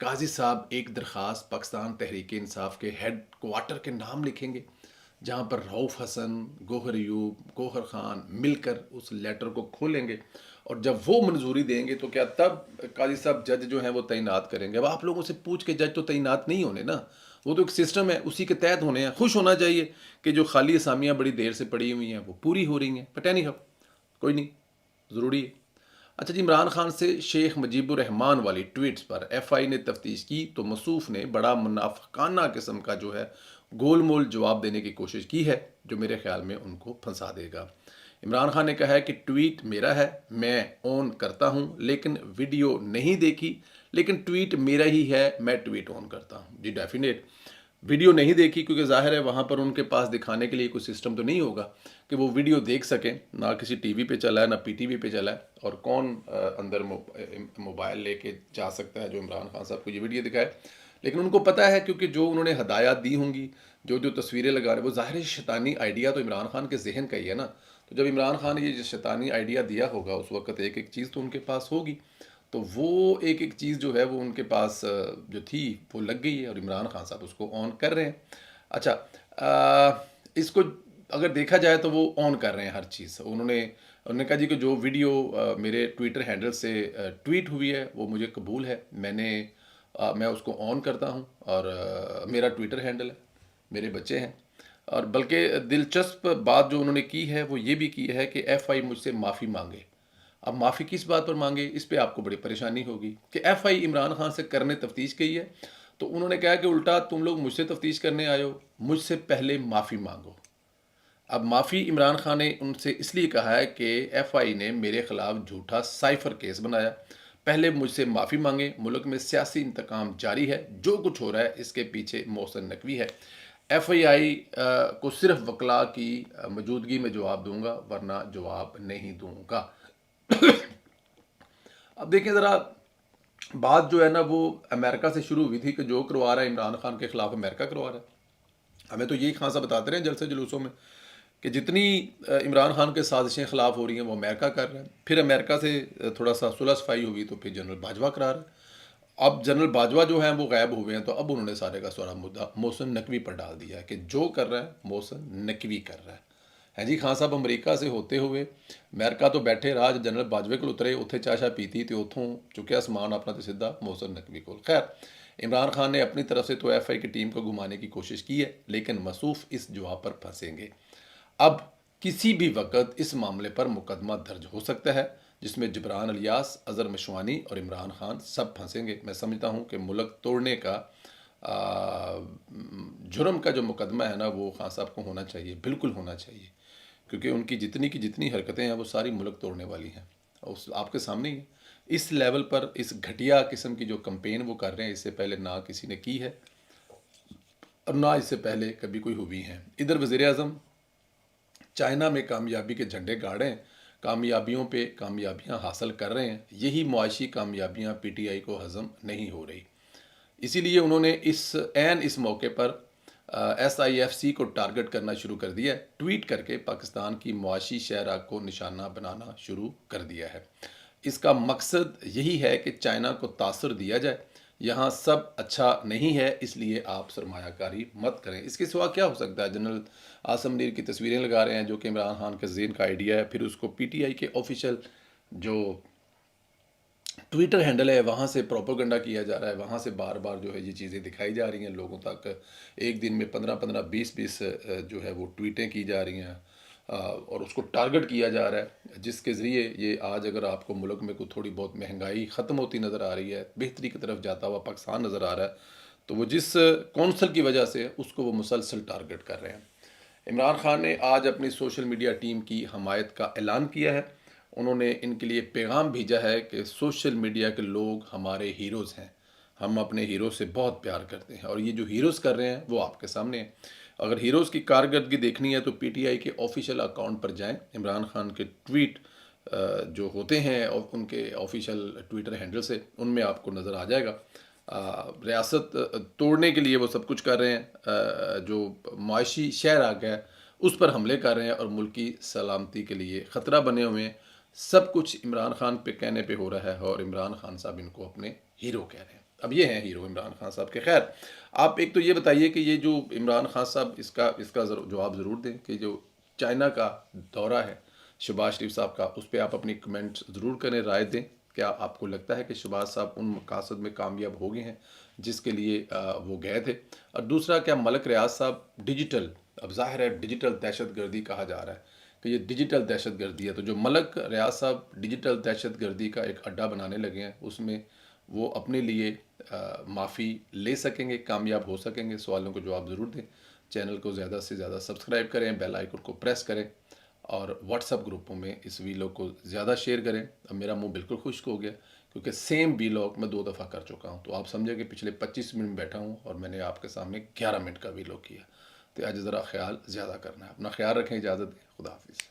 قاضی صاحب ایک درخواست پاکستان تحریک انصاف کے ہیڈ کوارٹر کے نام لکھیں گے، جہاں پر رؤف حسن، گوہر ایوب، گوہر خان مل کر اس لیٹر کو کھولیں گے، اور جب وہ منظوری دیں گے تو کیا تب قاضی صاحب جج جو ہیں وہ تعینات کریں گے؟ اب آپ لوگوں سے پوچھ کے جج تو تعینات نہیں ہونے نا، وہ تو ایک سسٹم ہے، اسی کے تحت ہونے ہیں۔ خوش ہونا چاہیے کہ جو خالی اسامیاں بڑی دیر سے پڑی ہوئی ہیں وہ پوری ہو رہی ہیں، بٹ اینی ہاؤ کوئی نہیں، ضروری ہے۔ اچھا جی، عمران خان سے شیخ مجیب الرحمان والی ٹویٹس پر ایف آئی نے تفتیش کی تو مصوف نے بڑا منافقانہ قسم کا جو ہے گول مول جواب دینے کی کوشش کی ہے، جو میرے خیال میں ان کو پھنسا دے گا۔ عمران خان نے کہا ہے کہ ٹویٹ میرا ہے، میں آن کرتا ہوں، لیکن ویڈیو نہیں دیکھی، لیکن ٹویٹ میرا ہی ہے، میں ٹویٹ آن کرتا ہوں۔ جی ڈیفینیٹ ویڈیو نہیں دیکھی، کیونکہ ظاہر ہے وہاں پر ان کے پاس دکھانے کے لیے کوئی سسٹم تو نہیں ہوگا کہ وہ ویڈیو دیکھ سکیں، نہ کسی ٹی وی پہ چلا ہے نہ پی ٹی وی پہ چلا ہے، اور کون اندر موبائل لے کے جا سکتا ہے جو عمران خان صاحب کو یہ ویڈیو دکھائے۔ لیکن ان کو پتہ ہے، کیونکہ جو انہوں نے ہدایات دی ہوں گی، جو تصویریں لگا رہے، وہ ظاہر شیطانی آئیڈیا تو عمران خان کے ذہن کا ہی ہے نا، تو جب عمران خان نے یہ شیطانی آئیڈیا دیا ہوگا اس وقت ایک ایک چیز تو ان کے پاس ہوگی، تو وہ ایک ایک چیز جو ہے وہ ان کے پاس جو تھی وہ لگ گئی ہے، اور عمران خان صاحب اس کو آن کر رہے ہیں۔ اچھا، اس کو اگر دیکھا جائے تو وہ آن کر رہے ہیں ہر چیز۔ انہوں نے کہا جی کہ جو ویڈیو میرے ٹویٹر ہینڈل سے ٹویٹ ہوئی ہے وہ مجھے قبول ہے، میں اس کو آن کرتا ہوں، اور میرا ٹویٹر ہینڈل ہے، میرے بچے ہیں۔ اور بلکہ دلچسپ بات جو انہوں نے کی ہے وہ یہ بھی کی ہے کہ ایف آئی مجھ سے معافی مانگے۔ اب معافی کس بات پر مانگے، اس پہ آپ کو بڑی پریشانی ہوگی کہ ایف آئی عمران خان سے کرنے تفتیش کی ہے، تو انہوں نے کہا کہ الٹا تم لوگ مجھ سے تفتیش کرنے آئے ہو، مجھ سے پہلے معافی مانگو۔ اب معافی عمران خان نے ان سے اس لیے کہا ہے کہ ایف آئی نے میرے خلاف جھوٹا سائفر کیس بنایا، پہلے مجھ سے معافی مانگے، ملک میں سیاسی انتقام جاری ہے، جو کچھ ہو رہا ہے اس کے پیچھے محسن نقوی ہے۔ ایف آئی کو صرف وکلاء کی موجودگی میں جواب دوں گا، ورنہ جواب نہیں دوں گا۔ اب دیکھیں ذرا، بات جو ہے نا وہ امریکہ سے شروع ہوئی تھی کہ جو کروا رہا ہے عمران خان کے خلاف امریکہ کروا رہا ہے۔ ہمیں تو یہی خان صاحب بتاتے رہے جلسے جلوسوں میں کہ جتنی عمران خان کے سازشیں خلاف ہو رہی ہیں وہ امریکہ کر رہے ہیں، پھر امریکہ سے تھوڑا سا صلح صفائی ہوئی تو پھر جنرل باجوہ کرا رہے ہیں۔ اب جنرل باجوہ جو ہیں وہ غائب ہوئے ہیں، تو اب انہوں نے سارے کا سارا مدعا محسن نقوی پر ڈال دیا ہے کہ جو کر رہا ہے محسن نقوی کر رہا ہے۔ جی خان صاحب امریکہ سے ہوتے ہوئے امریکہ تو بیٹھے راج جنرل باجوے کو اترے، اتنے چاشا پیتی تو اتوں چکیا سامان اپنا تو سیدھا محسن نقوی کو۔ خیر، عمران خان نے اپنی طرف سے تو ایف آئی کی ٹیم کو گھمانے کی کوشش کی ہے، لیکن مصوف اس جواب پر پھنسیں گے۔ اب کسی بھی وقت اس معاملے پر مقدمہ درج ہو سکتا ہے، جس میں جبران الیاس، اظہر مشوانی اور عمران خان سب پھنسیں گے۔ میں سمجھتا ہوں کہ ملک توڑنے کا جرم کا جو مقدمہ ہے نا وہ خان صاحب کو ہونا چاہیے، بالکل ہونا چاہیے، کیونکہ ان کی جتنی حرکتیں ہیں وہ ساری ملک توڑنے والی ہیں، آپ کے سامنے ہی ہے۔ اس لیول پر اس گھٹیا قسم کی جو کمپین وہ کر رہے ہیں، اس سے پہلے نہ کسی نے کی ہے اور نہ اس سے پہلے کبھی کوئی ہوئی ہیں۔ ادھر وزیر اعظم چائنا میں کامیابی کے جھنڈے گاڑ رہے ہیں، کامیابیوں پہ کامیابیاں حاصل کر رہے ہیں، یہی معاشی کامیابیاں پی ٹی آئی کو ہضم نہیں ہو رہی، اسی لیے انہوں نے اس موقع پر ایس آئی ایف سی کو ٹارگٹ کرنا شروع کر دیا ہے، ٹویٹ کر کے پاکستان کی معاشی شہرہ کو نشانہ بنانا شروع کر دیا ہے۔ اس کا مقصد یہی ہے کہ چائنا کو تاثر دیا جائے، یہاں سب اچھا نہیں ہے، اس لیے آپ سرمایہ کاری مت کریں۔ اس کے سوا کیا ہو سکتا ہے؟ جنرل عاصم منیر کی تصویریں لگا رہے ہیں جو کہ عمران خان کے ذہن کا آئیڈیا ہے، پھر اس کو پی ٹی آئی کے آفیشیل جو ٹویٹر ہینڈل ہے وہاں سے پروپیگنڈا کیا جا رہا ہے، وہاں سے بار بار جو ہے یہ چیزیں دکھائی جا رہی ہیں لوگوں تک، ایک دن میں 15 20 جو ہے وہ ٹویٹیں کی جا رہی ہیں، اور اس کو ٹارگٹ کیا جا رہا ہے، جس کے ذریعے یہ آج اگر آپ کو ملک میں کوئی تھوڑی بہت مہنگائی ختم ہوتی نظر آ رہی ہے، بہتری کی طرف جاتا ہوا پاکستان نظر آ رہا ہے، تو وہ جس کونسل کی وجہ سے اس کو وہ مسلسل ٹارگٹ کر رہے ہیں۔ عمران خان نے آج اپنی سوشل میڈیا ٹیم کی حمایت کا اعلان کیا ہے، انہوں نے ان کے لیے پیغام بھیجا ہے کہ سوشل میڈیا کے لوگ ہمارے ہیروز ہیں، ہم اپنے ہیروز سے بہت پیار کرتے ہیں، اور یہ جو ہیروز کر رہے ہیں وہ آپ کے سامنے ہیں۔ اگر ہیروز کی کارکردگی دیکھنی ہے تو پی ٹی آئی کے آفیشیل اکاؤنٹ پر جائیں، عمران خان کے ٹویٹ جو ہوتے ہیں اور ان کے آفیشیل ٹویٹر ہینڈل سے، ان میں آپ کو نظر آ جائے گا۔ ریاست توڑنے کے لیے وہ سب کچھ کر رہے ہیں، جو معاشی شہر آ گیا ہے اس پر حملے کر رہے ہیں، اور ملکی سلامتی کے لیے خطرہ بنے ہوئے ہیں۔ سب کچھ عمران خان پہ کہنے پہ ہو رہا ہے، اور عمران خان صاحب ان کو اپنے ہیرو کہہ رہے ہیں۔ اب یہ ہیں ہیرو عمران خان صاحب کے. خیر آپ ایک تو یہ بتائیے کہ یہ جو عمران خان صاحب اس کا جواب ضرور دیں کہ جو چائنا کا دورہ ہے شہباز شریف صاحب کا، اس پہ آپ اپنی کمنٹ ضرور کریں، رائے دیں. کیا آپ کو لگتا ہے کہ شہباز صاحب ان مقاصد میں کامیاب ہو گئے ہیں جس کے لیے وہ گئے تھے؟ اور دوسرا، کیا ملک ریاض صاحب ڈیجیٹل، اب ظاہر ہے ڈیجیٹل دہشت گردی کہا جا رہا ہے کہ یہ ڈیجیٹل دہشت گردی ہے، تو جو ملک ریاض صاحب ڈیجیٹل دہشت گردی کا ایک اڈا بنانے لگے ہیں، اس میں وہ اپنے لیے معافی لے سکیں گے، کامیاب ہو سکیں گے؟ سوالوں کو جواب ضرور دیں. چینل کو زیادہ سے زیادہ سبسکرائب کریں، بیل آئیکن کو پریس کریں، اور واٹس ایپ گروپوں میں اس ویلاگ کو زیادہ شیئر کریں. اب میرا منہ بالکل خشک ہو گیا کیونکہ سیم ویلاگ میں 2 دفعہ کر چکا ہوں، تو آپ سمجھیں کہ پچھلے 25 منٹ بیٹھا ہوں اور میں نے آپ کے سامنے 11 منٹ کا ویلاگ کیا. تو آج ذرا خیال زیادہ کرنا ہے. اپنا خیال رکھیں، اجازت دیں، خدا حافظ.